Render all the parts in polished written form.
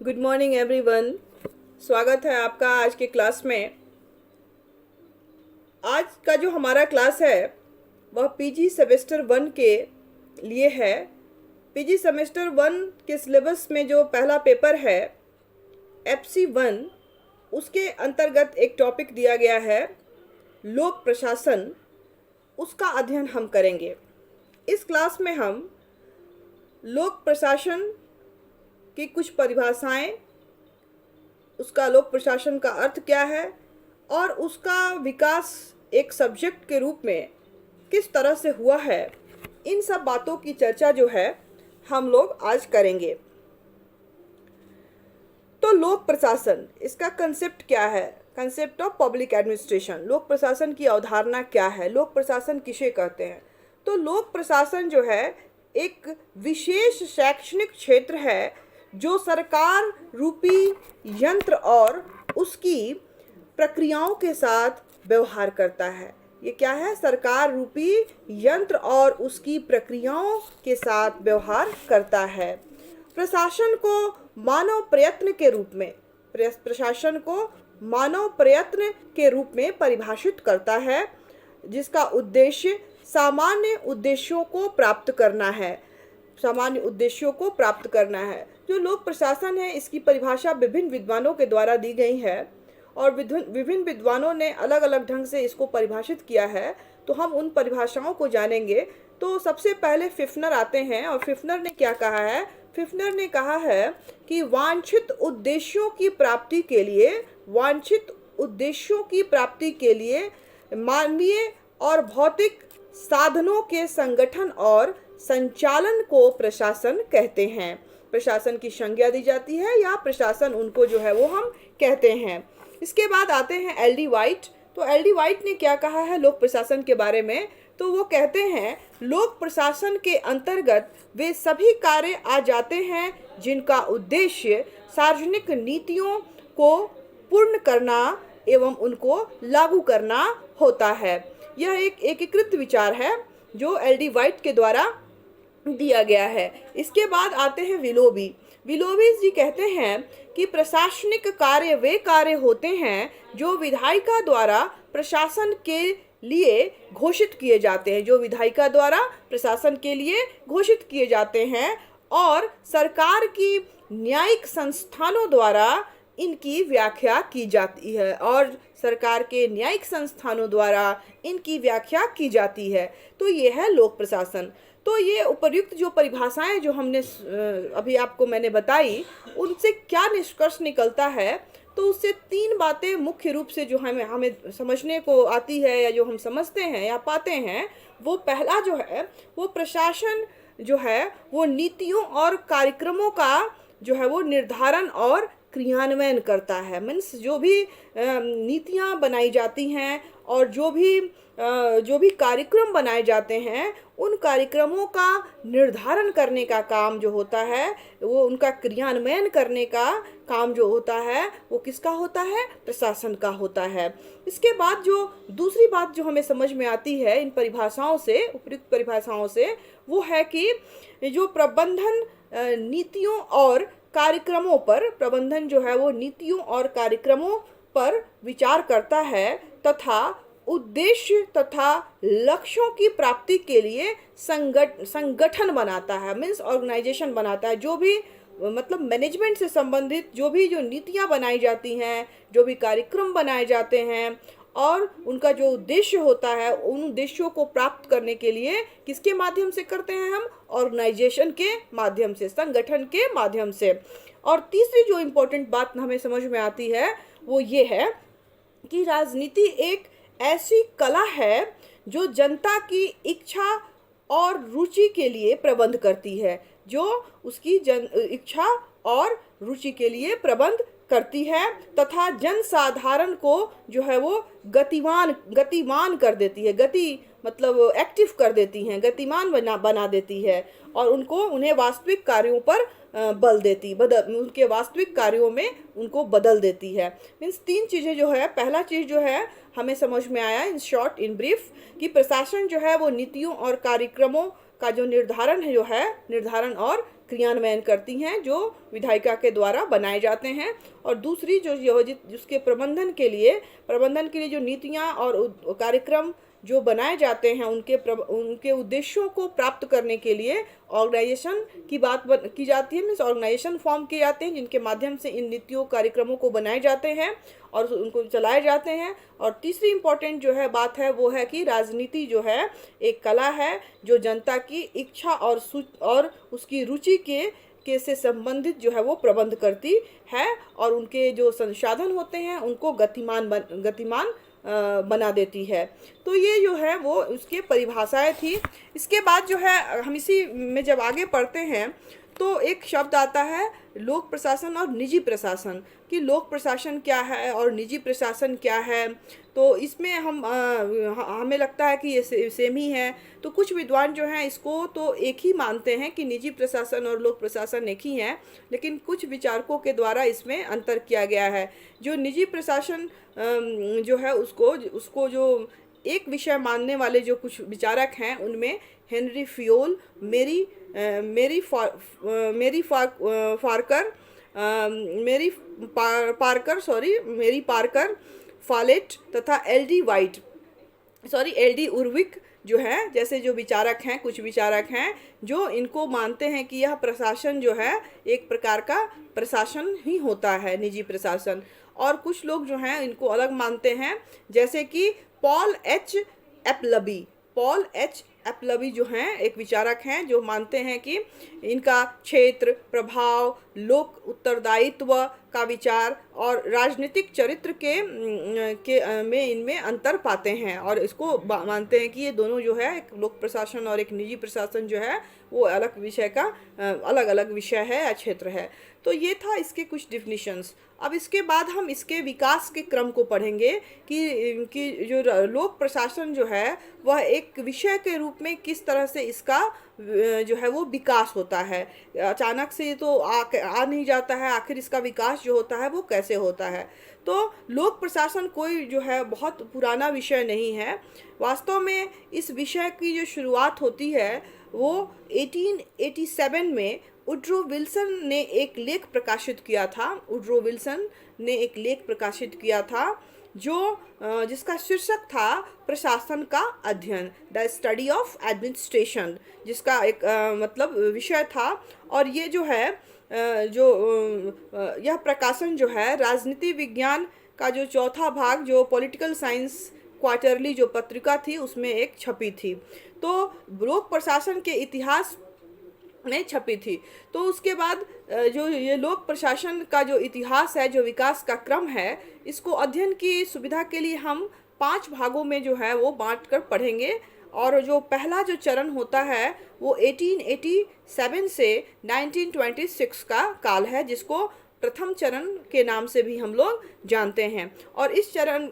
Good morning everyone. स्वागत है आपका आज के क्लास में। आज का जो हमारा क्लास है वह पीजी सेमेस्टर 1 के लिए है। पीजी सेमेस्टर 1 के सिलेबस में जो पहला पेपर है FC1, उसके अंतर्गत एक टॉपिक दिया गया है लोक प्रशासन। उसका अध्ययन हम करेंगे। इस क्लास में हम लोक प्रशासन की कुछ परिभाषाएं, उसका लोक प्रशासन का अर्थ क्या है और उसका विकास एक सब्जेक्ट के रूप में किस तरह से हुआ है, इन सब बातों की चर्चा जो है हम लोग आज करेंगे। तो लोक प्रशासन, इसका कंसेप्ट क्या है? Concept of public administration. लोक प्रशासन की अवधारणा क्या है? लोक प्रशासन किसे कहते हैं? तो लोक प्रशासन जो है एक विशेष शैक्षणिक क्षेत्र है जो सरकार रूपी यंत्र और उसकी प्रक्रियाओं के साथ व्यवहार करता है। ये क्या है? सरकार रूपी यंत्र और उसकी प्रक्रियाओं के साथ व्यवहार करता है। प्रशासन को मानव प्रयत्न के रूप में प्रशासन को मानव प्रयत्न के रूप में परिभाषित करता है, जिसका उद्देश्य सामान्य उद्देश्यों को प्राप्त करना है। सामान्य उद्देश्यों को प्राप्त करना है। जो लोक प्रशासन है, इसकी परिभाषा विभिन्न विद्वानों के द्वारा दी गई है और विभिन्न विद्वानों ने अलग अलग ढंग से इसको परिभाषित किया है। तो हम उन परिभाषाओं को जानेंगे। तो सबसे पहले फिफ्नर आते हैं और फिफ्नर ने क्या कहा है? फिफ्नर ने कहा है कि वांछित उद्देश्यों की प्राप्ति के लिए मानवीय और भौतिक साधनों के संगठन और संचालन को प्रशासन कहते हैं। प्रशासन की संज्ञा दी जाती है या प्रशासन उनको जो है वो हम कहते हैं। इसके बाद आते हैं एल डी वाइट। तो एल डी वाइट ने क्या कहा है लोक प्रशासन के बारे में? तो वो कहते हैं लोक प्रशासन के अंतर्गत वे सभी कार्य आ जाते हैं जिनका उद्देश्य सार्वजनिक नीतियों को पूर्ण करना एवं उनको लागू करना होता है। यह एक एकीकृत विचार है जो एल डी वाइट के द्वारा दिया गया है। इसके बाद आते हैं विलोबी। विलोबी जी कहते हैं कि प्रशासनिक कार्य वे कार्य होते हैं जो विधायिका द्वारा प्रशासन के लिए घोषित किए जाते हैं, जो विधायिका द्वारा प्रशासन के लिए घोषित किए जाते हैं और सरकार की न्यायिक संस्थानों द्वारा इनकी व्याख्या की जाती है तो ये है लोक प्रशासन। तो ये उपर्युक्त जो परिभाषाएं जो हमने अभी आपको मैंने बताई, उनसे क्या निष्कर्ष निकलता है? तो उससे तीन बातें मुख्य रूप से जो हमें समझने को आती है या जो हम समझते हैं या पाते हैं। वो पहला जो है वो प्रशासन जो है वो नीतियों और कार्यक्रमों का जो है वो निर्धारण और क्रियान्वयन करता है। मीन्स जो भी नीतियाँ बनाई जाती हैं और जो भी कार्यक्रम बनाए जाते हैं, उन कार्यक्रमों का निर्धारण करने का काम जो होता है, वो उनका क्रियान्वयन करने का काम जो होता है, वो किसका होता है? प्रशासन का होता है। इसके बाद जो दूसरी बात जो हमें समझ में आती है इन परिभाषाओं से, उपयुक्त परिभाषाओं से, वो है कि जो प्रबंधन नीतियों और कार्यक्रमों पर, प्रबंधन जो है वो नीतियों और कार्यक्रमों पर विचार करता है तथा उद्देश्य तथा लक्ष्यों की प्राप्ति के लिए संगठन बनाता है। मीन्स ऑर्गेनाइजेशन बनाता है। जो भी मतलब मैनेजमेंट से संबंधित जो नीतियाँ बनाई जाती हैं, जो भी कार्यक्रम बनाए जाते हैं और उनका जो उद्देश्य होता है, उन उद्देश्यों को प्राप्त करने के लिए किसके माध्यम से करते हैं हम? ऑर्गेनाइजेशन के माध्यम से, संगठन के माध्यम से। और तीसरी जो इम्पोर्टेंट बात हमें समझ में आती है वो ये है कि राजनीति एक ऐसी कला है जो जनता की इच्छा और रुचि के लिए प्रबंध करती है, जो उसकी इच्छा और रुचि के लिए प्रबंध करती है तथा जन साधारण को जो है वो गतिमान कर देती है। गति मतलब एक्टिव कर देती हैं, गतिमान बना देती है और उन्हें वास्तविक कार्यों पर उनके वास्तविक कार्यों में उनको बदल देती है। मीन्स तीन चीज़ें जो है, पहला चीज़ जो है हमें समझ में आया इन शॉर्ट इन ब्रीफ कि प्रशासन जो है वो नीतियों और कार्यक्रमों का जो निर्धारण है निर्धारण और क्रियान्वयन करती हैं, जो विधायिका के द्वारा बनाए जाते हैं। और दूसरी जो जिसके प्रबंधन के लिए जो नीतियाँ और कार्यक्रम जो बनाए जाते हैं, उनके उद्देश्यों को प्राप्त करने के लिए ऑर्गेनाइजेशन की बात की जाती है। मीन्स ऑर्गेनाइजेशन फॉर्म किए जाते हैं, जिनके माध्यम से इन नीतियों कार्यक्रमों को बनाए जाते हैं और उनको चलाए जाते हैं। और तीसरी इम्पोर्टेंट जो है बात है वो है कि राजनीति जो है एक कला है, जो जनता की इच्छा और उसकी रुचि के से संबंधित जो है वो प्रबंध करती है, और उनके जो संसाधन होते हैं उनको गतिमान बना देती है। तो ये जो है वो उसके परिभाषाएं थी। इसके बाद जो है हम इसी में जब आगे पढ़ते हैं तो एक शब्द आता है लोक प्रशासन और निजी प्रशासन, कि लोक प्रशासन क्या है और निजी प्रशासन क्या है। तो इसमें हमें लगता है कि ये सेम ही है। तो कुछ विद्वान जो हैं इसको तो एक ही मानते हैं कि निजी प्रशासन और लोक प्रशासन एक ही हैं, लेकिन कुछ विचारकों के द्वारा इसमें अंतर किया गया है। जो निजी प्रशासन जो है उसको जो एक विषय मानने वाले जो कुछ विचारक हैं, उनमें हेनरी फियोल, मेरी पार्कर, फॉलेट तथा एल डी उर्विक जो है, जैसे जो विचारक हैं, कुछ विचारक हैं जो इनको मानते हैं कि यह प्रशासन जो है एक प्रकार का प्रशासन ही होता है, निजी प्रशासन। और कुछ लोग जो हैं इनको अलग मानते हैं, जैसे कि पॉल एच एपलबी जो हैं एक विचारक हैं जो मानते हैं कि इनका क्षेत्र, प्रभाव, लोक उत्तरदायित्व का विचार और राजनीतिक चरित्र में इनमें अंतर पाते हैं, और इसको मानते हैं कि ये दोनों जो है एक लोक प्रशासन और एक निजी प्रशासन जो है वो अलग अलग विषय है या क्षेत्र है। तो ये था इसके कुछ डिफिनीशंस। अब इसके बाद हम इसके विकास के क्रम को पढ़ेंगे कि जो लोक प्रशासन जो है वह एक विषय के रूप में किस तरह से इसका जो है वो विकास होता है। अचानक से तो आ नहीं जाता है, आखिर इसका विकास जो होता है वो कैसे होता है। तो लोक प्रशासन कोई जो है बहुत पुराना विषय नहीं है। वास्तव में इस विषय की जो शुरुआत होती है वो 1887 में वुड्रो विल्सन ने एक लेख प्रकाशित किया था जिसका शीर्षक था प्रशासन का अध्ययन, द स्टडी ऑफ एडमिनिस्ट्रेशन, जिसका एक मतलब विषय था। और ये जो है यह प्रकाशन जो है राजनीति विज्ञान का जो चौथा भाग, जो पॉलिटिकल साइंस क्वार्टरली जो पत्रिका थी उसमें एक छपी थी। तो लोक प्रशासन के इतिहास में छपी थी। तो उसके बाद जो ये लोक प्रशासन का जो इतिहास है, जो विकास का क्रम है, इसको अध्ययन की सुविधा के लिए हम 5 भागों में जो है वो बांट कर पढ़ेंगे। और जो पहला जो चरण होता है वो 1887 से 1926 का काल है, जिसको प्रथम चरण के नाम से भी हम लोग जानते हैं। और इस चरण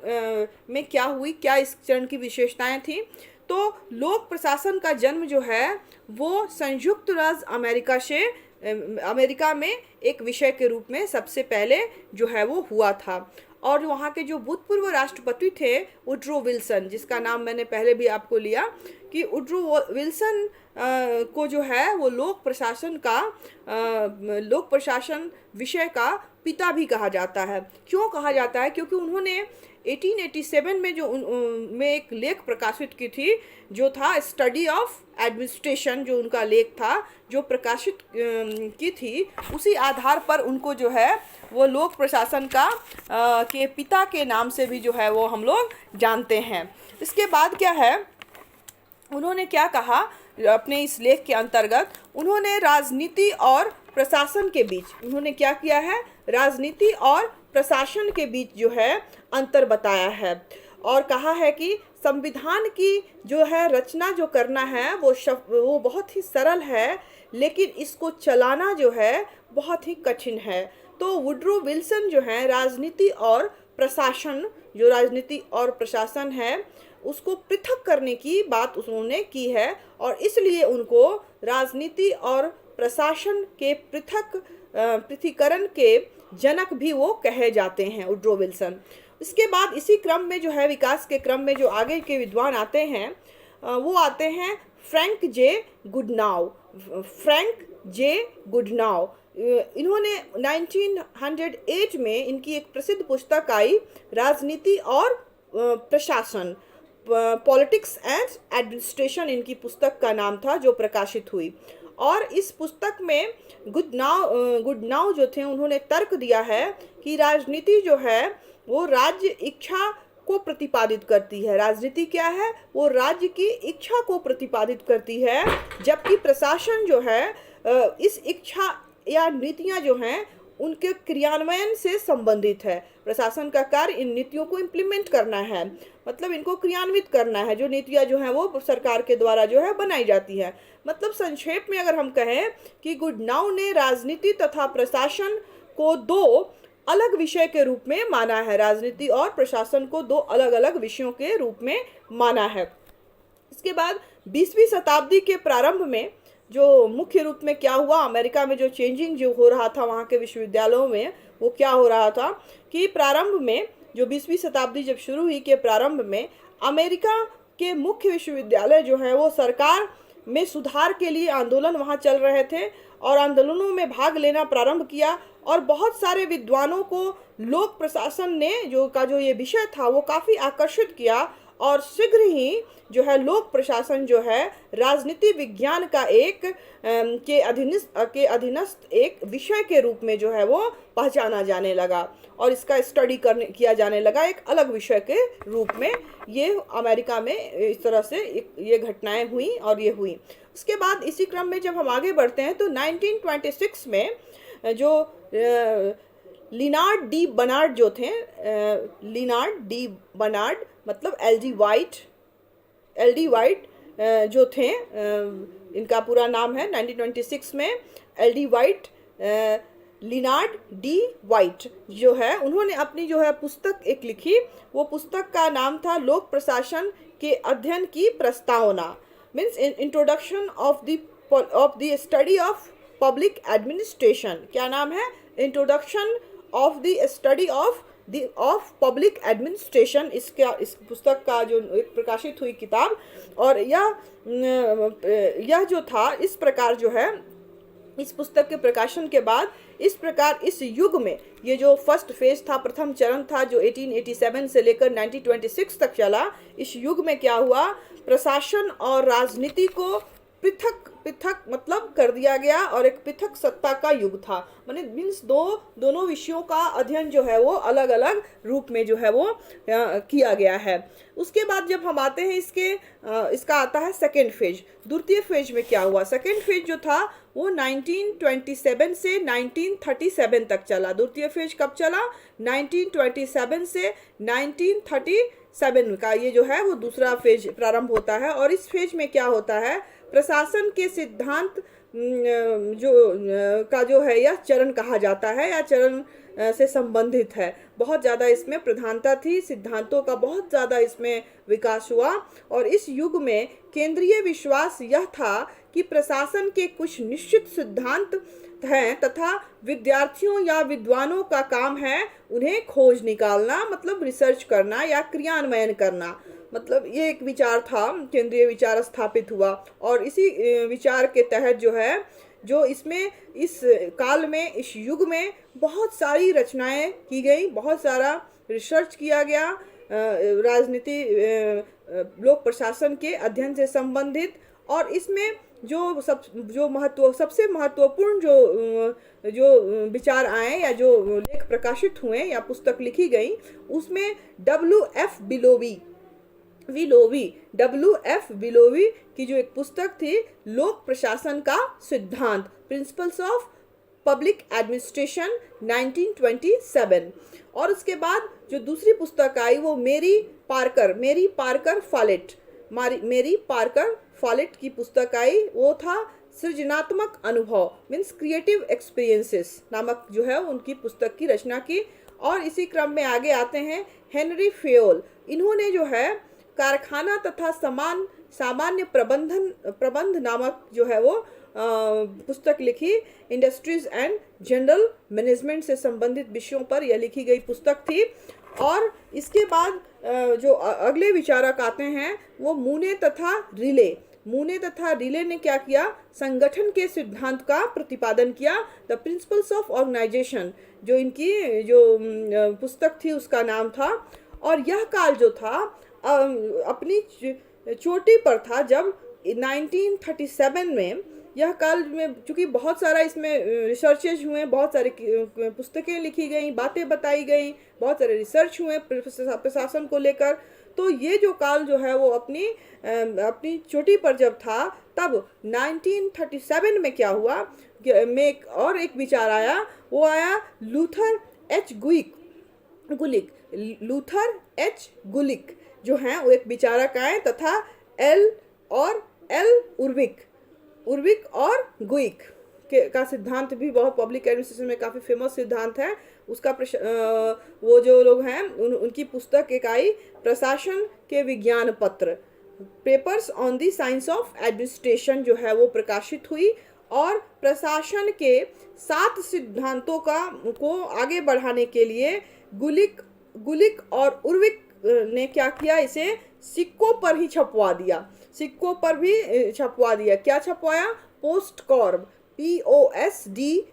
में क्या इस चरण की विशेषताएं थी। तो लोक प्रशासन का जन्म जो है वो संयुक्त राज्य अमेरिका में एक विषय के रूप में सबसे पहले जो है वो हुआ था। और वहाँ के जो भूतपूर्व राष्ट्रपति थे वुड्रो विल्सन, जिसका नाम मैंने पहले भी आपको लिया कि वुड्रो विल्सन को जो है वो लोक प्रशासन विषय का पिता भी कहा जाता है। क्यों कहा जाता है? क्योंकि उन्होंने 1887 में में एक लेख प्रकाशित की थी, जो था स्टडी ऑफ एडमिनिस्ट्रेशन, जो उनका लेख था जो प्रकाशित की थी। उसी आधार पर उनको जो है वो लोक प्रशासन के पिता के नाम से भी जो है वो हम लोग जानते हैं। इसके बाद क्या है, उन्होंने क्या कहा अपने इस लेख के अंतर्गत, उन्होंने राजनीति और प्रशासन के बीच उन्होंने क्या किया है, राजनीति और प्रशासन के बीच जो है अंतर बताया है। और कहा है कि संविधान की जो है रचना जो करना है वो बहुत ही सरल है, लेकिन इसको चलाना जो है बहुत ही कठिन है। तो वुड्रो विल्सन जो है राजनीति और प्रशासन है उसको पृथक करने की बात उन्होंने की है, और इसलिए उनको राजनीति और प्रशासन के पृथकीकरण के जनक भी वो कहे जाते हैं, वुड्रो विल्सन। इसके बाद इसी क्रम में जो है विकास के क्रम में जो आगे के विद्वान आते हैं वो आते हैं फ्रैंक जे गुडनाउ। फ्रैंक जे गुडनाउ, इन्होंने 1908 में इनकी एक प्रसिद्ध पुस्तक आई, राजनीति और प्रशासन, पॉलिटिक्स एंड एडमिनिस्ट्रेशन इनकी पुस्तक का नाम था, जो प्रकाशित हुई। और इस पुस्तक में गुडनाउ जो थे, उन्होंने तर्क दिया है कि राजनीति जो है वो राज्य इच्छा को प्रतिपादित करती है। राजनीति क्या है? वो राज्य की इच्छा को प्रतिपादित करती है, जबकि प्रशासन जो है इस इच्छा या नीतियां जो हैं उनके क्रियान्वयन से संबंधित है। प्रशासन का कार्य इन नीतियों को इम्प्लीमेंट करना है, मतलब इनको क्रियान्वित करना है, जो नीतियां जो हैं वो सरकार के द्वारा जो है बनाई जाती है। मतलब संक्षेप में अगर हम कहें कि गुडनाउ ने राजनीति तथा प्रशासन को दो अलग विषय के रूप में माना है। राजनीति और प्रशासन को दो अलग अलग विषयों के रूप में माना है। इसके बाद 20वीं शताब्दी के प्रारंभ में जो मुख्य रूप में क्या हुआ, अमेरिका में जो चेंजिंग जो हो रहा था वहाँ के विश्वविद्यालयों में, वो क्या हो रहा था कि प्रारंभ में जो 20वीं शताब्दी जब शुरू हुई के प्रारंभ में अमेरिका के मुख्य विश्वविद्यालय जो है वो सरकार में सुधार के लिए आंदोलन वहाँ चल रहे थे, और आंदोलनों में भाग लेना प्रारंभ किया। और बहुत सारे विद्वानों को लोक प्रशासन ने जो ये विषय था वो काफ़ी आकर्षित किया, और शीघ्र ही जो है लोक प्रशासन जो है राजनीति विज्ञान का एक के अधीनस्थ एक विषय के रूप में जो है वो पहचाना जाने लगा, और इसका स्टडी किया जाने लगा एक अलग विषय के रूप में। ये अमेरिका में इस तरह से ये घटनाएं हुई और ये हुई। उसके बाद इसी क्रम में जब हम आगे बढ़ते हैं तो 1926 में जो लिनार्ड डी बर्नार्ड जो थे, लिनार्ड डी बर्नार्ड मतलब एल डी वाइट जो थे, इनका पूरा नाम है 1926 में L D white, Lenard D white जो है, उन्होंने अपनी जो है पुस्तक एक लिखी। वो पुस्तक का नाम था लोक प्रशासन के अध्ययन की प्रस्तावना, means introduction of the study of public administration. क्या नाम है? Introduction of the study of public administration. इस पुस्तक का जो एक प्रकाशित हुई किताब, और यह जो था इस प्रकार जो है, इस पुस्तक के प्रकाशन के बाद इस प्रकार इस युग में ये जो फर्स्ट फेज था, प्रथम चरण था, जो 1887 से लेकर 1926 तक चला, इस युग में क्या हुआ, प्रशासन और राजनीति को पृथक मतलब कर दिया गया, और एक पृथक सत्ता का युग था। माने मीन्स दोनों विषयों का अध्ययन जो है वो अलग अलग रूप में जो है वो किया गया है। उसके बाद जब हम आते हैं इसका आता है सेकेंड फेज। द्वितीय फेज में क्या हुआ? सेकेंड फेज जो था वो 1927 से 1937 तक चला। द्वितीय फेज कब चला? 1927 से 1937 का ये जो है वो दूसरा फेज प्रारंभ होता है। और इस फेज में क्या होता है, प्रशासन के सिद्धांत जो है यह चरण कहा जाता है, या चरण से संबंधित है। बहुत ज़्यादा इसमें प्रधानता थी, सिद्धांतों का बहुत ज़्यादा इसमें विकास हुआ। और इस युग में केंद्रीय विश्वास यह था कि प्रशासन के कुछ निश्चित सिद्धांत हैं तथा विद्यार्थियों या विद्वानों का काम है उन्हें खोज निकालना, मतलब रिसर्च करना या क्रियान्वयन करना। मतलब ये एक विचार था, केंद्रीय विचार स्थापित हुआ। और इसी विचार के तहत जो है, जो इसमें इस काल में, इस युग में बहुत सारी रचनाएं की गई, बहुत सारा रिसर्च किया गया राजनीति लोक प्रशासन के अध्ययन से संबंधित। और इसमें सबसे महत्वपूर्ण जो विचार आए या जो लेख प्रकाशित हुए या पुस्तक लिखी गई, उसमें W.F. बिलोवी की जो एक पुस्तक थी, लोक प्रशासन का सिद्धांत, प्रिंसिपल्स ऑफ पब्लिक एडमिनिस्ट्रेशन 1927। और उसके बाद जो दूसरी पुस्तक आई वो मेरी पार्कर फॉलेट की पुस्तक आई, वो था सृजनात्मक अनुभव, मीन्स क्रिएटिव एक्सपीरियंसेस नामक जो है उनकी पुस्तक की रचना की। और इसी क्रम में आगे आते हैं हेनरी फेयोल। इन्होंने जो है कारखाना तथा सामान्य प्रबंध नामक जो है वो पुस्तक लिखी। इंडस्ट्रीज एंड जनरल मैनेजमेंट से संबंधित विषयों पर यह लिखी गई पुस्तक थी। और इसके बाद जो अगले विचारक आते हैं वो मूने तथा रिले। मूने तथा रिले ने क्या किया, संगठन के सिद्धांत का प्रतिपादन किया। द प्रिंसिपल्स ऑफ ऑर्गेनाइजेशन जो इनकी जो पुस्तक थी उसका नाम था। और यह काल जो था अपनी चोटी पर था जब 1937 में, यह काल में चूँकि बहुत सारा इसमें रिसर्चेज हुए, बहुत सारी पुस्तकें लिखी गई, बातें बताई गई, बहुत सारे रिसर्च हुए प्रशासन को लेकर। तो ये जो काल जो है वो अपनी चोटी पर जब था, तब 1937 में क्या हुआ में एक विचार आया, वो आया लूथर एच गुलिक। लूथर एच गुलिक जो हैं वो एक विचारक आए, तथा एल उर्विक और गुइक का सिद्धांत भी बहुत पब्लिक एडमिनिस्ट्रेशन में काफ़ी फेमस सिद्धांत है उसका। वो जो लोग हैं उनकी पुस्तक एक आई, प्रशासन के विज्ञान पत्र, papers on the science of administration जो है वो प्रकाशित हुई। और प्रशासन के 7 सिद्धांतों को आगे बढ़ाने के लिए गुलिक और उर्विक ने क्या किया, इसे सिक्कों पर ही छपवा दिया। सिक्कों पर भी छपवा दिया। क्या छपवाया, पोस्ट कॉर्ब, POSTCORB,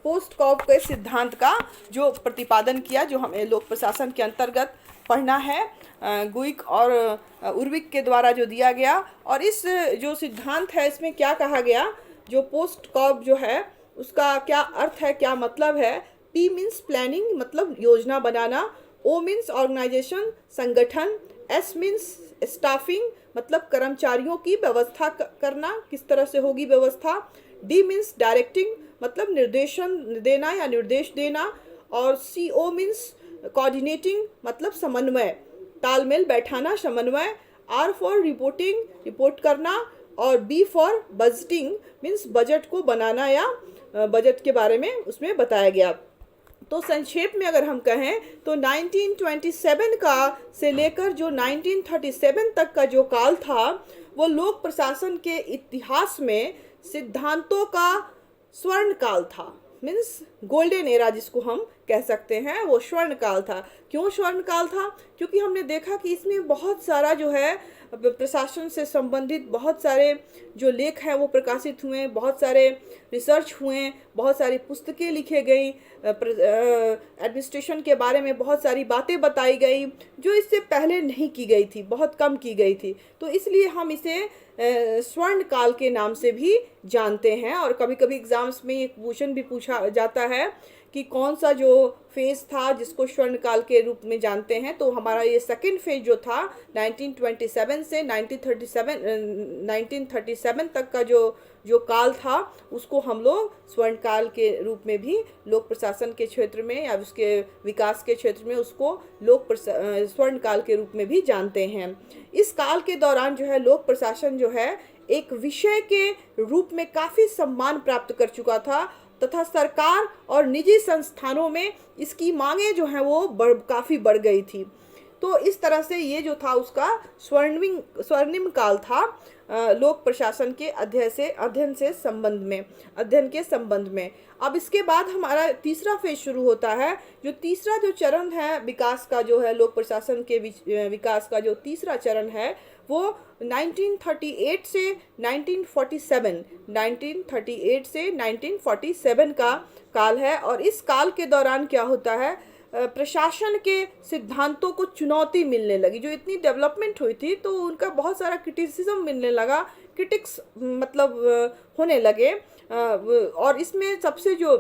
पोस्ट कॉर्ब के सिद्धांत का जो प्रतिपादन किया, जो हमें लोक प्रशासन के अंतर्गत पढ़ना है, गुइक और उर्विक के द्वारा जो दिया गया। और इस जो सिद्धांत है इसमें क्या कहा गया, जो पोस्ट कॉर्ब जो है उसका क्या अर्थ है, क्या मतलब है। P मीन्स प्लानिंग, मतलब योजना बनाना। O मीन्स ऑर्गेनाइजेशन, संगठन। S मीन्स स्टाफिंग, मतलब कर्मचारियों की व्यवस्था करना, किस तरह से होगी व्यवस्था। D मीन्स डायरेक्टिंग, मतलब निर्देशन देना या निर्देश देना। और CO मीन्स कोऑर्डिनेटिंग, मतलब समन्वय, तालमेल बैठाना, समन्वय। R फॉर रिपोर्टिंग, रिपोर्ट करना। और B for budgeting means budget को बनाना या बजट के बारे में उसमें बताया गया। तो संक्षेप में अगर हम कहें तो 1927 का से लेकर जो 1937 तक का जो काल था वो लोक प्रशासन के इतिहास में सिद्धांतों का स्वर्ण काल था। मीन्स गोल्डन एरा जिसको हम कह सकते हैं, वो स्वर्ण काल था। क्यों स्वर्ण काल था, क्योंकि हमने देखा कि इसमें बहुत सारा जो है प्रशासन से संबंधित बहुत सारे जो लेख हैं वो प्रकाशित हुए, बहुत सारे रिसर्च हुए, बहुत सारी पुस्तकें लिखे गई, एडमिनिस्ट्रेशन के बारे में बहुत सारी बातें बताई गई जो इससे पहले नहीं की गई थी, बहुत कम की गई थी। तो इसलिए हम इसे स्वर्ण काल के नाम से भी जानते हैं। और कभी कभी एग्जाम्स में ये क्वेश्चन भी पूछा जाता है कि कौन सा जो फेज़ था जिसको स्वर्ण काल के रूप में जानते हैं। तो हमारा ये सेकंड फेज जो था 1927 से 1937 तक का जो काल था उसको हम लोग स्वर्ण काल के रूप में भी लोक प्रशासन के क्षेत्र में या उसके विकास के क्षेत्र में उसको स्वर्ण काल के रूप में भी जानते हैं। इस काल के दौरान जो है लोक प्रशासन जो है एक विषय के रूप में काफ़ी सम्मान प्राप्त कर चुका था, तथा सरकार और निजी संस्थानों में इसकी मांगें जो हैं वो काफ़ी बढ़ गई थी। तो इस तरह से ये जो था उसका स्वर्णिम काल था लोक प्रशासन के अध्ययन के संबंध में। अब इसके बाद हमारा तीसरा फेज शुरू होता है। जो तीसरा जो चरण है विकास का, जो है लोक प्रशासन के विकास का जो तीसरा चरण है वो 1938 से 1947 का काल है। और इस काल के दौरान क्या होता है, प्रशासन के सिद्धांतों को चुनौती मिलने लगी। जो इतनी डेवलपमेंट हुई थी तो उनका बहुत सारा क्रिटिसिज्म मिलने लगा, क्रिटिक्स मतलब होने लगे। और इसमें सबसे जो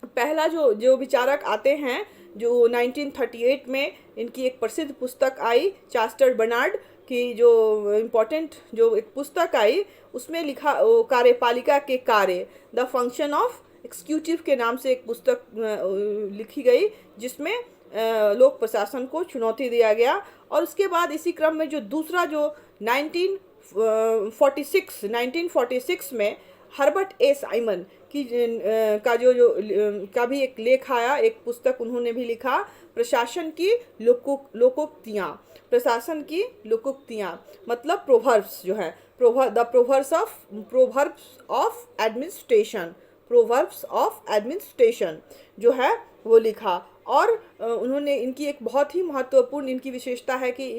पहला जो विचारक आते हैं, जो 1938 में इनकी एक प्रसिद्ध पुस्तक आई चार्ल्स बर्नार्ड की, जो इम्पोर्टेंट जो एक पुस्तक आई उसमें लिखा कार्यपालिका के कार्य, द फंक्शन ऑफ एग्जीक्यूटिव के नाम से एक पुस्तक लिखी गई जिसमें लोक प्रशासन को चुनौती दिया गया। और उसके बाद इसी क्रम में जो दूसरा जो 1946 में हर्बर्ट ए साइमन की का भी एक लेख आया, एक पुस्तक उन्होंने भी लिखा, प्रशासन की लोकोक्तियाँ। प्रशासन की लोकोक्तियाँ मतलब प्रोवर्ब्स जो है, प्रोवर्ब्स ऑफ एडमिनिस्ट्रेशन जो है वो लिखा। और उन्होंने इनकी एक बहुत ही महत्वपूर्ण इनकी विशेषता है कि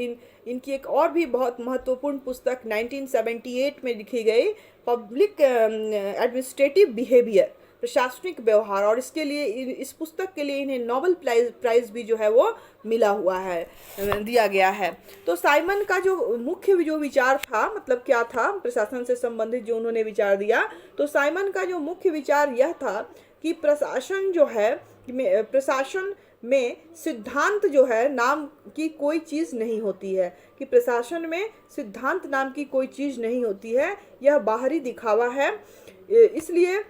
इनकी एक और भी बहुत महत्वपूर्ण पुस्तक 1978 में लिखी गई, पब्लिक एडमिनिस्ट्रेटिव बिहेवियर, प्रशासनिक व्यवहार, और इसके लिए इस पुस्तक के लिए इन्हें नोबेल प्राइज़ भी जो है वो मिला हुआ है, दिया गया है। तो साइमन का जो मुख्य जो विचार था, मतलब क्या था प्रशासन से संबंधित जो उन्होंने विचार दिया, तो साइमन का जो मुख्य विचार यह था कि प्रशासन जो है, प्रशासन में सिद्धांत जो है नाम की कोई चीज़ नहीं होती है, कि प्रशासन में सिद्धांत नाम की कोई चीज़ नहीं होती है, यह बाहरी दिखावा है। इसलिए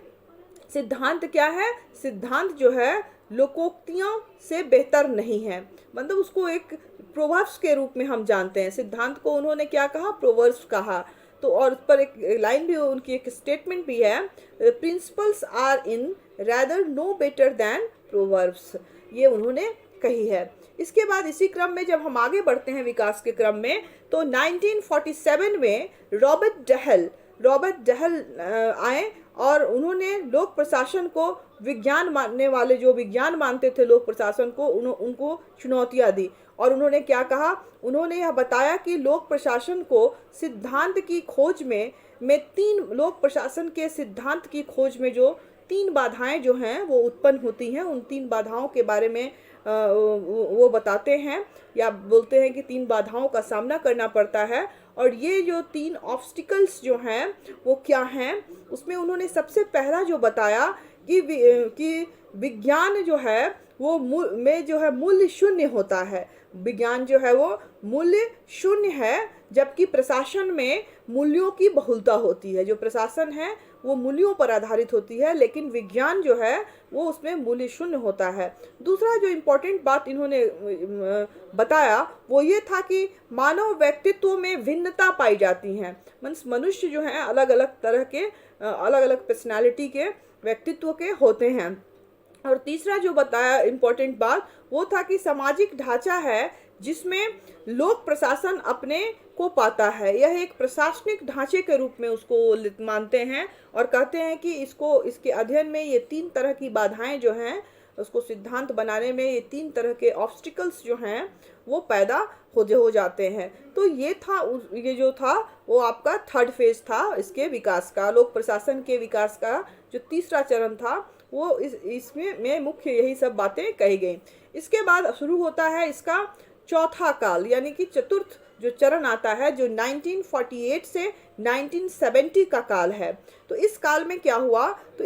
सिद्धांत क्या है, सिद्धांत जो है लोकोक्तियों से बेहतर नहीं है, मतलब उसको एक प्रोवर्ब्स के रूप में हम जानते हैं। सिद्धांत को उन्होंने क्या कहा, प्रोवर्ब्स कहा। तो और उस पर एक लाइन भी, उनकी एक स्टेटमेंट भी है, principles are in rather no better than proverbs, ये उन्होंने कही है। इसके बाद इसी क्रम में जब हम आगे बढ़ते हैं विकास के क्रम में, तो 1947 में रॉबर्ट डहल आए और उन्होंने लोक प्रशासन को विज्ञान मानने वाले, जो विज्ञान मानते थे लोक प्रशासन को, उनको चुनौतियाँ दी। और उन्होंने क्या कहा, उन्होंने यह बताया कि लोक प्रशासन को सिद्धांत की खोज में लोक प्रशासन के सिद्धांत की खोज में जो 3 बाधाएं जो हैं वो उत्पन्न होती हैं, उन 3 बाधाओं के बारे में वो बताते हैं, या बोलते हैं कि 3 बाधाओं का सामना करना पड़ता है। और ये जो 3 ऑब्स्टिकल्स जो हैं वो क्या हैं, उसमें उन्होंने सबसे पहला जो बताया कि विज्ञान जो है वो जो है मूल्य शून्य होता है, विज्ञान जो है वो मूल्य शून्य है, जबकि प्रशासन में मूल्यों की बहुलता होती है। जो प्रशासन है वो मूल्यों पर आधारित होती है, लेकिन विज्ञान जो है वो उसमें मूल्य शून्य होता है। दूसरा जो इम्पोर्टेंट बात इन्होंने बताया वो ये था कि मानव व्यक्तित्व में भिन्नता पाई जाती हैं, मनुष्य जो है अलग अलग तरह के, अलग अलग पर्सनालिटी के, व्यक्तित्व के होते हैं। और तीसरा जो बताया इम्पोर्टेंट बात वो था कि सामाजिक ढांचा है जिसमें लोक प्रशासन अपने को पाता है, यह एक प्रशासनिक ढांचे के रूप में उसको मानते हैं, और कहते हैं कि इसके अध्ययन में ये 3 तरह की बाधाएं जो हैं, उसको सिद्धांत बनाने में ये 3 तरह के ऑब्स्टिकल्स जो हैं वो पैदा हो जाते हैं। तो ये जो था वो आपका 3rd फेज था इसके विकास का, लोक प्रशासन के विकास का जो तीसरा चरण था, वो इसमें मुख्य यही सब बातें कही गई। इसके बाद शुरू होता है इसका चौथा काल, यानी कि चतुर्थ जो चरण आता है, जो 1948 से 1970 का काल है। तो इस काल में क्या हुआ, तो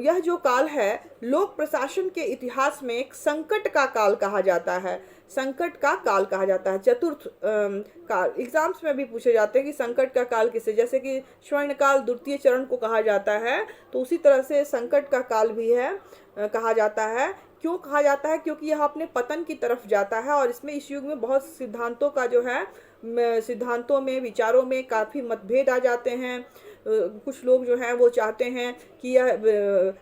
यह जो काल है लोक प्रशासन के इतिहास में एक संकट का काल कहा जाता है, संकट का काल कहा जाता है, चतुर्थ काल। एग्जाम्स में भी पूछे जाते हैं कि संकट का काल किसे, जैसे कि स्वर्ण काल द्वितीय चरण को कहा जाता है, तो उसी तरह से संकट का काल भी है कहा जाता है। क्यों कहा जाता है, क्योंकि यह अपने पतन की तरफ जाता है, और इसमें इस युग में बहुत सिद्धांतों का जो है, सिद्धांतों में, विचारों में काफ़ी मतभेद आ जाते हैं। कुछ लोग जो हैं वो चाहते हैं कि यह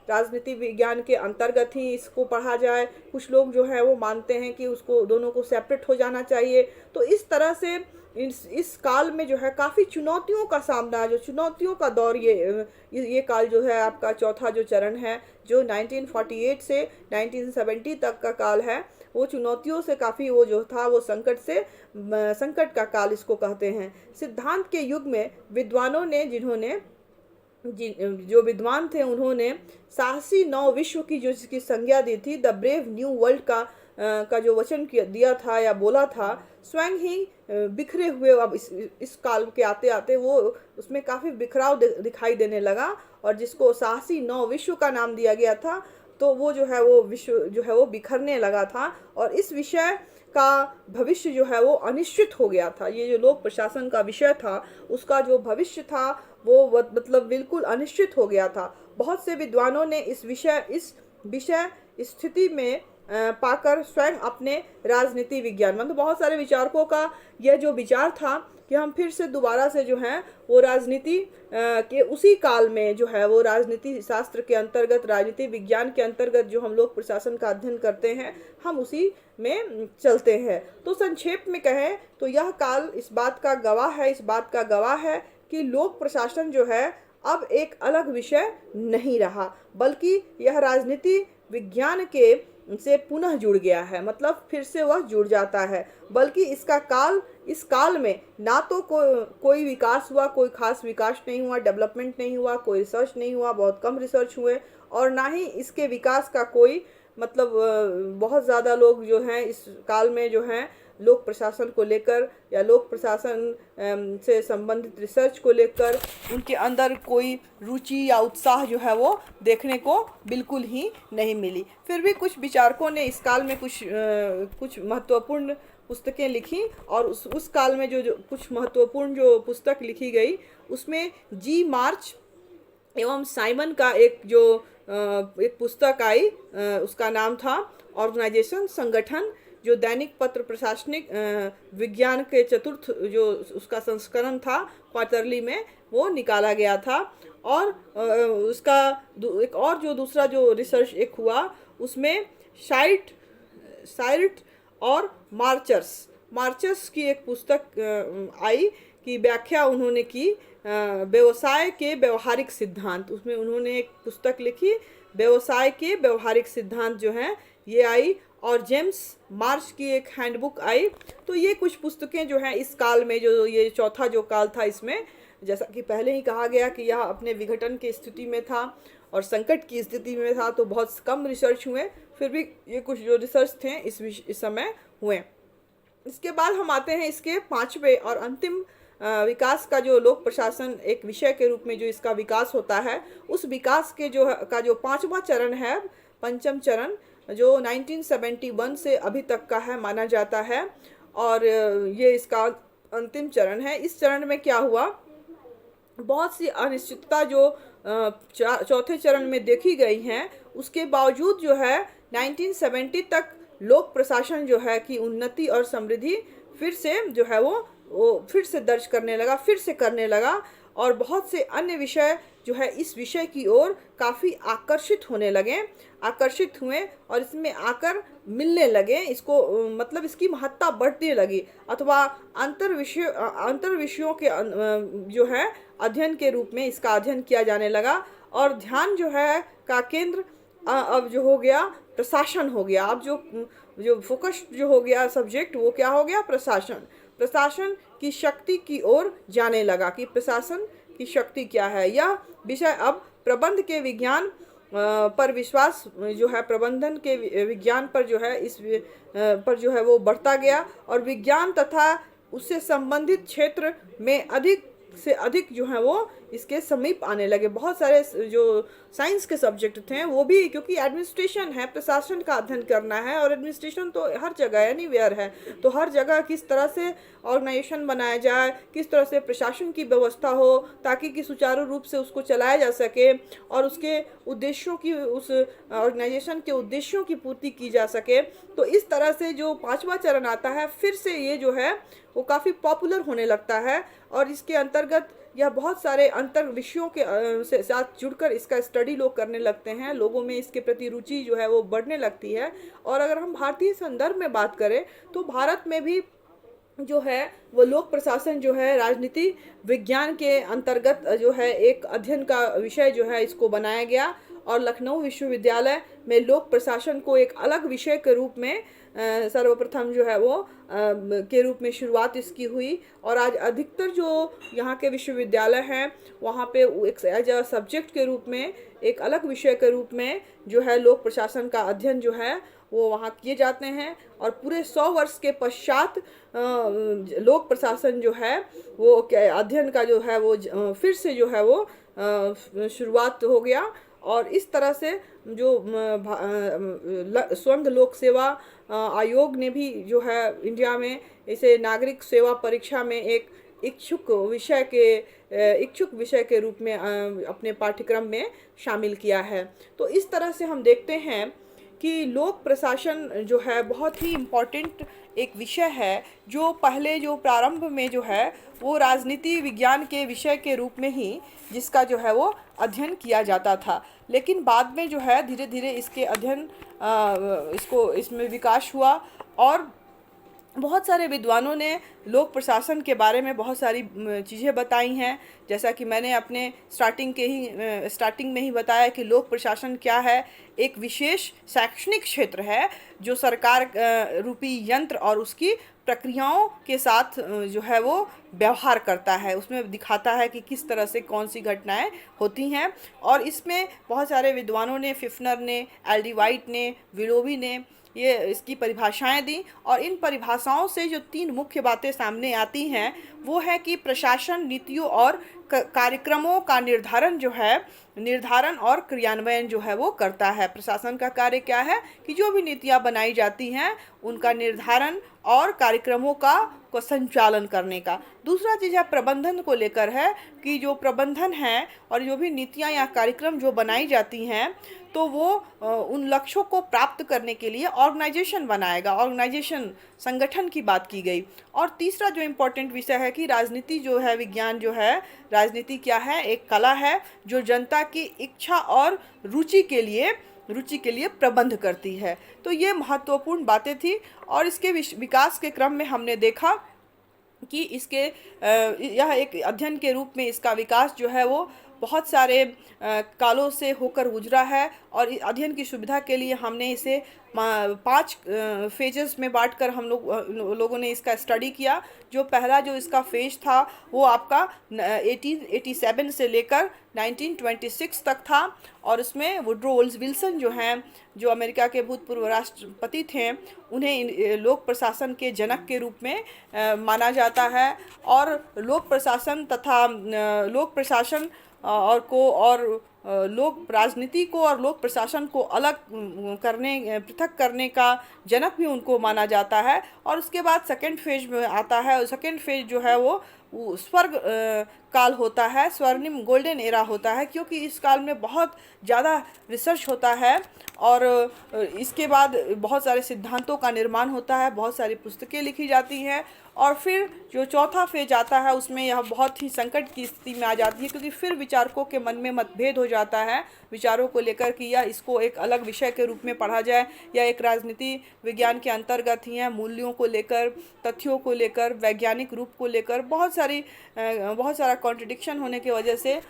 राजनीति विज्ञान के अंतर्गत ही इसको पढ़ा जाए, कुछ लोग जो है वो मानते हैं कि उसको दोनों को सेपरेट हो जाना चाहिए। तो इस तरह से इस काल में जो है काफ़ी चुनौतियों का सामना, जो चुनौतियों का दौर, ये काल जो है आपका चौथा जो चरण है, जो 1948 से 1970 तक का काल है, वो चुनौतियों से काफ़ी वो जो था वो संकट का काल इसको कहते हैं। सिद्धांत के युग में विद्वानों ने जो विद्वान थे उन्होंने साहसी नव विश्व की जो इसकी संज्ञा दी थी, द ब्रेव न्यू वर्ल्ड का जो वचन दिया था या बोला था, स्वयं ही बिखरे हुए अब इस काल के आते आते वो उसमें काफ़ी बिखराव दिखाई देने लगा, और जिसको साहसी नव विश्व का नाम दिया गया था। तो वो जो है वो विश्व जो है वो बिखरने लगा था, और इस विषय का भविष्य जो है वो अनिश्चित हो गया था। ये जो लोक प्रशासन का विषय था उसका जो भविष्य था वो मतलब बिल्कुल अनिश्चित हो गया था। बहुत से विद्वानों ने इस विषय स्थिति में पाकर स्वयं अपने राजनीति विज्ञान, मतलब बहुत सारे विचारकों का यह जो विचार था कि हम फिर से दोबारा से जो है वो राजनीति के उसी काल में जो है वो राजनीति शास्त्र के अंतर्गत, राजनीति विज्ञान के अंतर्गत जो हम लोग प्रशासन का अध्ययन करते हैं, हम उसी में चलते हैं। तो संक्षेप में कहें तो यह काल इस बात का गवाह है कि लोक प्रशासन जो है अब एक अलग विषय नहीं रहा, बल्कि यह राजनीति विज्ञान के से पुनः जुड़ गया है, मतलब फिर से वह जुड़ जाता है। बल्कि इस काल में ना तो कोई विकास हुआ, कोई खास विकास नहीं हुआ, डेवलपमेंट नहीं हुआ, कोई रिसर्च नहीं हुआ, बहुत कम रिसर्च हुए, और ना ही इसके विकास का कोई मतलब बहुत ज़्यादा लोग जो हैं इस काल में जो हैं लोक प्रशासन को लेकर या लोक प्रशासन से संबंधित रिसर्च को लेकर उनके अंदर कोई रुचि या उत्साह जो है वो देखने को बिल्कुल ही नहीं मिली। फिर भी कुछ विचारकों ने इस काल में कुछ महत्वपूर्ण पुस्तकें लिखी, और उस काल में जो कुछ महत्वपूर्ण जो पुस्तक लिखी गई उसमें जी मार्च एवं साइमन का एक पुस्तक आई, उसका नाम था ऑर्गेनाइजेशन, संगठन, जो दैनिक पत्र प्रशासनिक विज्ञान के चतुर्थ जो उसका संस्करण था क्वार्टरली में वो निकाला गया था। और उसका एक और जो दूसरा जो रिसर्च एक हुआ उसमें साइट और मार्चर्स की एक पुस्तक आई की व्याख्या उन्होंने की व्यवसाय के व्यवहारिक सिद्धांत। उसमें उन्होंने एक पुस्तक लिखी, व्यवसाय के व्यवहारिक सिद्धांत जो हैं ये आई, और जेम्स मार्च की एक हैंडबुक आई। तो ये कुछ पुस्तकें जो हैं इस काल में, जो ये चौथा जो काल था, इसमें जैसा कि पहले ही कहा गया कि यह अपने विघटन की स्थिति में था और संकट की स्थिति में था, तो बहुत कम रिसर्च हुए। फिर भी ये कुछ जो रिसर्च थे इस समय हुए। इसके बाद हम आते हैं इसके पांचवें और अंतिम विकास का, जो लोक प्रशासन एक विषय के रूप में जो इसका विकास होता है, उस विकास के जो पांचवा चरण है, पंचम चरण, जो 1971 से अभी तक का है माना जाता है, और ये इसका अंतिम चरण है। इस चरण में क्या हुआ, बहुत सी अनिश्चितता जो चौथे चरण में देखी गई हैं, उसके बावजूद जो है 1970 तक लोक प्रशासन जो है कि उन्नति और समृद्धि फिर से जो है वो फिर से दर्ज करने लगा, और बहुत से अन्य विषय जो है इस विषय की ओर काफ़ी आकर्षित हुए और इसमें आकर मिलने लगे, इसको मतलब इसकी महत्ता बढ़ने लगी, अथवा अंतर विषयों के जो है अध्ययन के रूप में इसका अध्ययन किया जाने लगा। और ध्यान जो है का केंद्र अब जो हो गया प्रशासन हो गया। अब जो फोकस जो हो गया सब्जेक्ट वो क्या हो गया, प्रशासन की शक्ति की ओर जाने लगा कि प्रशासन की शक्ति क्या है। यह विषय अब प्रबंध के विज्ञान पर विश्वास जो है, प्रबंधन के विज्ञान पर जो है पर जो है वो बढ़ता गया, और विज्ञान तथा उससे संबंधित क्षेत्र में अधिक से अधिक जो है वो इसके समीप आने लगे। बहुत सारे जो साइंस के सब्जेक्ट थे वो भी, क्योंकि एडमिनिस्ट्रेशन है, प्रशासन का अध्ययन करना है, और एडमिनिस्ट्रेशन तो हर जगह एनीवेयर है, तो हर जगह किस तरह से ऑर्गेनाइजेशन बनाया जाए, किस तरह से प्रशासन की व्यवस्था हो ताकि कि सुचारू रूप से उसको चलाया जा सके और उसके उद्देश्यों की, उस ऑर्गेनाइजेशन के उद्देश्यों की पूर्ति की जा सके। तो इस तरह से जो पांचवा चरण आता है, फिर से ये जो है वो काफ़ी पॉपुलर होने लगता है, और इसके अंतर्गत यह बहुत सारे अंतर विषयों के से साथ जुड़कर इसका स्टडी लोग करने लगते हैं, लोगों में इसके प्रति रुचि जो है वो बढ़ने लगती है। और अगर हम भारतीय संदर्भ में बात करें तो भारत में भी जो है वो लोक प्रशासन जो है राजनीति विज्ञान के अंतर्गत जो है एक अध्ययन का विषय जो है इसको बनाया गया, और लखनऊ विश्वविद्यालय में लोक प्रशासन को एक अलग विषय के रूप में सर्वप्रथम जो है वो के रूप में शुरुआत इसकी हुई। और आज अधिकतर जो यहाँ के विश्वविद्यालय हैं वहाँ पे एक एज अ सब्जेक्ट के रूप में, एक अलग विषय के रूप में जो है लोक प्रशासन का अध्ययन जो है वो वहाँ किए जाते हैं। और पूरे 100 वर्ष के पश्चात लोक प्रशासन जो है वो अध्ययन का जो है वो फिर से जो है वो शुरुआत हो गया। और इस तरह से जो संघ लोक सेवा आयोग ने भी जो है इंडिया में इसे नागरिक सेवा परीक्षा में एक इच्छुक विषय के रूप में अपने पाठ्यक्रम में शामिल किया है। तो इस तरह से हम देखते हैं कि लोक प्रशासन जो है बहुत ही इम्पॉर्टेंट एक विषय है, जो पहले जो प्रारंभ में जो है वो राजनीति विज्ञान के विषय के रूप में ही जिसका जो है वो अध्ययन किया जाता था, लेकिन बाद में जो है धीरे धीरे इसके अध्ययन इसमें विकास हुआ। और बहुत सारे विद्वानों ने लोक प्रशासन के बारे में बहुत सारी चीज़ें बताई हैं। जैसा कि मैंने अपने स्टार्टिंग में ही बताया कि लोक प्रशासन क्या है। एक विशेष शैक्षणिक क्षेत्र है जो सरकार रूपी यंत्र और उसकी प्रक्रियाओं के साथ जो है वो व्यवहार करता है। उसमें दिखाता है कि किस तरह से कौन सी घटनाएं होती हैं। और इसमें बहुत सारे विद्वानों ने, फिफ्नर ने, एल डी वाइट ने, विलोवी ने ये इसकी परिभाषाएं दी। और इन परिभाषाओं से जो तीन मुख्य बातें सामने आती हैं वो है कि प्रशासन नीतियों और कार्यक्रमों का निर्धारण और क्रियान्वयन जो है वो करता है। प्रशासन का कार्य क्या है कि जो भी नीतियाँ बनाई जाती हैं उनका निर्धारण और कार्यक्रमों को संचालन करने का। दूसरा चीज़ है प्रबंधन को लेकर है कि जो प्रबंधन है और जो भी नीतियाँ या कार्यक्रम जो बनाई जाती हैं तो वो उन लक्ष्यों को प्राप्त करने के लिए ऑर्गेनाइजेशन बनाएगा। ऑर्गेनाइजेशन, संगठन की बात की गई। और तीसरा जो इम्पोर्टेंट विषय है कि राजनीति जो है, विज्ञान जो है, राजनीति क्या है, एक कला है जो जनता की इच्छा और रुचि के लिए प्रबंध करती है। तो ये महत्वपूर्ण बातें थी। और इसके विकास के क्रम में हमने देखा कि यह एक अध्ययन के रूप में इसका विकास जो है वो बहुत सारे कालों से होकर गुजरा है। और अध्ययन की सुविधा के लिए हमने इसे 5 फेजेस में बांटकर हम लोगों ने इसका स्टडी किया। जो पहला जो इसका फेज था वो आपका 1887 से लेकर 1926 तक था। और उसमें वुड्रो विल्सन जो हैं, जो अमेरिका के भूतपूर्व राष्ट्रपति थे, उन्हें लोक प्रशासन के जनक के रूप में माना जाता है। और लोक प्रशासन तथा लोक प्रशासन लोक राजनीति को और लोक प्रशासन को पृथक करने का जनक भी उनको माना जाता है। और उसके बाद सेकंड फेज में आता है। और सेकंड फेज जो है वो स्वर्ग काल होता है, स्वर्णिम गोल्डन एरा होता है, क्योंकि इस काल में बहुत ज़्यादा रिसर्च होता है। और इसके बाद बहुत सारे सिद्धांतों का निर्माण होता है, बहुत सारी पुस्तकें लिखी जाती हैं। और फिर जो चौथा फेज आता है उसमें यह बहुत ही संकट की स्थिति में आ जाती है, क्योंकि फिर विचारकों के मन में मतभेद हो जाता है विचारों को लेकर कि या इसको एक अलग विषय के रूप में पढ़ा जाए या एक राजनीति विज्ञान के अंतर्गत ही है। मूल्यों को लेकर, तथ्यों को लेकर, वैज्ञानिक रूप को लेकर बहुत सारा कॉन्ट्रडिक्शन होने की वजह से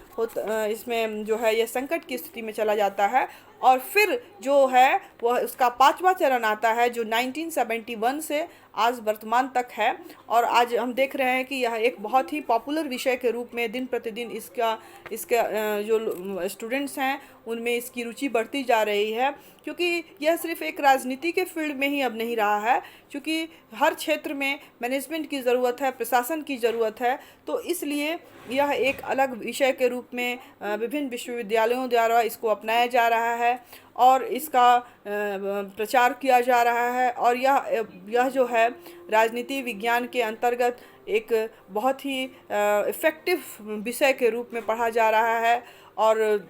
इसमें जो है यह संकट की स्थिति में चला जाता है। और फिर जो है वह उसका 5वां चरण आता है जो 1971 से आज वर्तमान तक है। और आज हम देख रहे हैं कि यह एक बहुत ही पॉपुलर विषय के रूप में दिन प्रतिदिन इसका जो स्टूडेंट्स हैं उनमें इसकी रुचि बढ़ती जा रही है। क्योंकि यह सिर्फ एक राजनीति के फील्ड में ही अब नहीं रहा है, क्योंकि हर क्षेत्र में मैनेजमेंट की ज़रूरत है, प्रशासन की ज़रूरत है। तो इसलिए यह एक अलग विषय के रूप में विभिन्न विश्वविद्यालयों द्वारा इसको अपनाया जा रहा है और इसका प्रचार किया जा रहा है। और यह जो है राजनीति विज्ञान के अंतर्गत एक बहुत ही इफ़ेक्टिव विषय के रूप में पढ़ा जा रहा है। और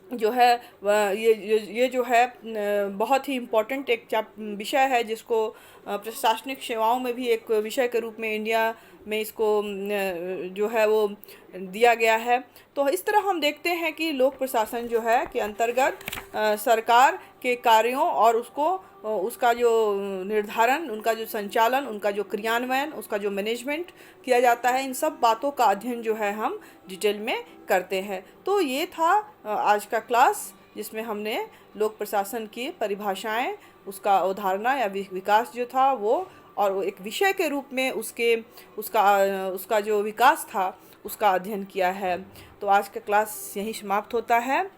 जो है ये जो है बहुत ही इम्पोर्टेंट एक विषय है, जिसको प्रशासनिक सेवाओं में भी एक विषय के रूप में इंडिया में इसको जो है वो दिया गया है। तो इस तरह हम देखते हैं कि लोक प्रशासन जो है के अंतर्गत सरकार के कार्यों और उसका जो निर्धारण, उनका जो संचालन, उनका जो क्रियान्वयन, उसका जो मैनेजमेंट किया जाता है, इन सब बातों का अध्ययन जो है हम डिटेल में करते हैं। तो ये था आज का क्लास, जिसमें हमने लोक प्रशासन की परिभाषाएं, उसका अवधारणा या विकास जो था वो, और वो एक विषय के रूप में उसका जो विकास था उसका अध्ययन किया है। तो आज का क्लास यहीं समाप्त होता है।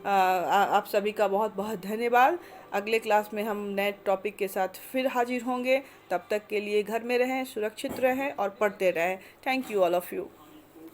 आप सभी का बहुत बहुत धन्यवाद। अगले क्लास में हम नए टॉपिक के साथ फिर हाजिर होंगे। तब तक के लिए घर में रहें, सुरक्षित रहें और पढ़ते रहें। Thank you all of you.